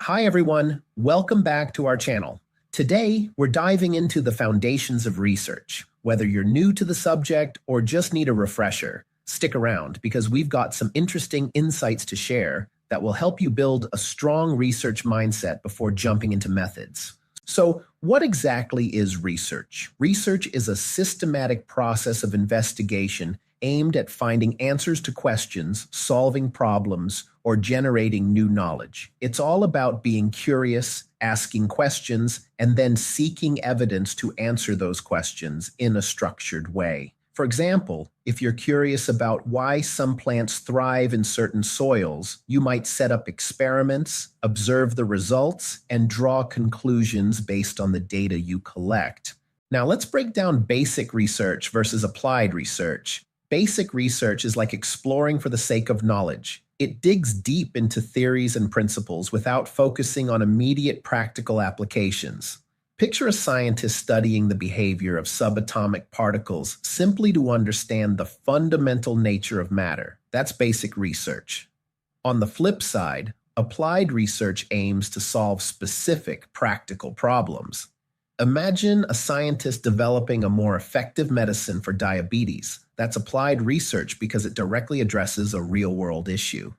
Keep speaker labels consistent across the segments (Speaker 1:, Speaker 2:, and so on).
Speaker 1: Hi, everyone. Welcome back to our channel. Today, we're diving into the foundations of research. Whether you're new to the subject or just need a refresher, stick around because we've got some interesting insights to share that will help you build a strong research mindset before jumping into methods. So, what exactly is research? Research is a systematic process of investigation aimed at finding answers to questions, solving problems, or generating new knowledge. It's all about being curious, asking questions, and then seeking evidence to answer those questions in a structured way. For example, if you're curious about why some plants thrive in certain soils, you might set up experiments, observe the results, and draw conclusions based on the data you collect. Now, let's break down basic research versus applied research. Basic research is like exploring for the sake of knowledge. It digs deep into theories and principles without focusing on immediate practical applications. Picture a scientist studying the behavior of subatomic particles simply to understand the fundamental nature of matter. That's basic research. On the flip side, applied research aims to solve specific practical problems. Imagine a scientist developing a more effective medicine for diabetes. That's applied research because it directly addresses a real-world issue.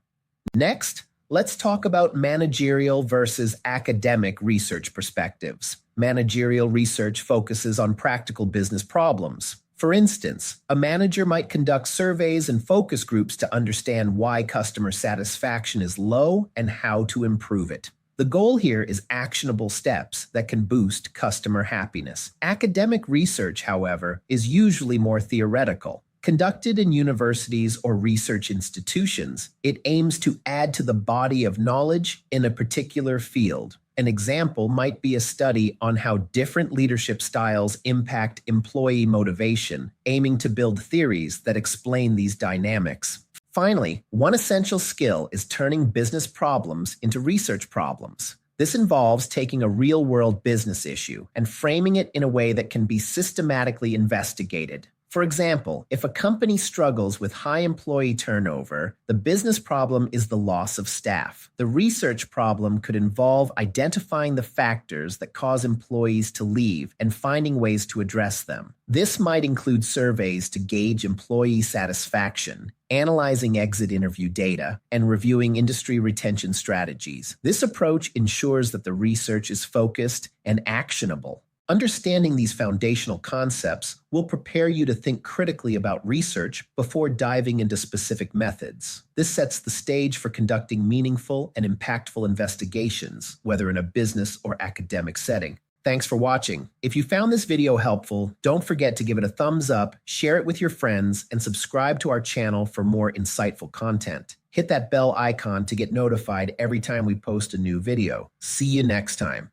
Speaker 1: Next, let's talk about managerial versus academic research perspectives. Managerial research focuses on practical business problems. For instance, a manager might conduct surveys and focus groups to understand why customer satisfaction is low and how to improve it. The goal here is actionable steps that can boost customer happiness. Academic research, however, is usually more theoretical. Conducted in universities or research institutions, it aims to add to the body of knowledge in a particular field. An example might be a study on how different leadership styles impact employee motivation, aiming to build theories that explain these dynamics. Finally, one essential skill is turning business problems into research problems. This involves taking a real-world business issue and framing it in a way that can be systematically investigated. For example, if a company struggles with high employee turnover, the business problem is the loss of staff. The research problem could involve identifying the factors that cause employees to leave and finding ways to address them. This might include surveys to gauge employee satisfaction, analyzing exit interview data, and reviewing industry retention strategies. This approach ensures that the research is focused and actionable. Understanding these foundational concepts will prepare you to think critically about research before diving into specific methods. This sets the stage for conducting meaningful and impactful investigations, whether in a business or academic setting. Thanks for watching. If you found this video helpful, don't forget to give it a thumbs up, share it with your friends, and subscribe to our channel for more insightful content. Hit that bell icon to get notified every time we post a new video. See you next time.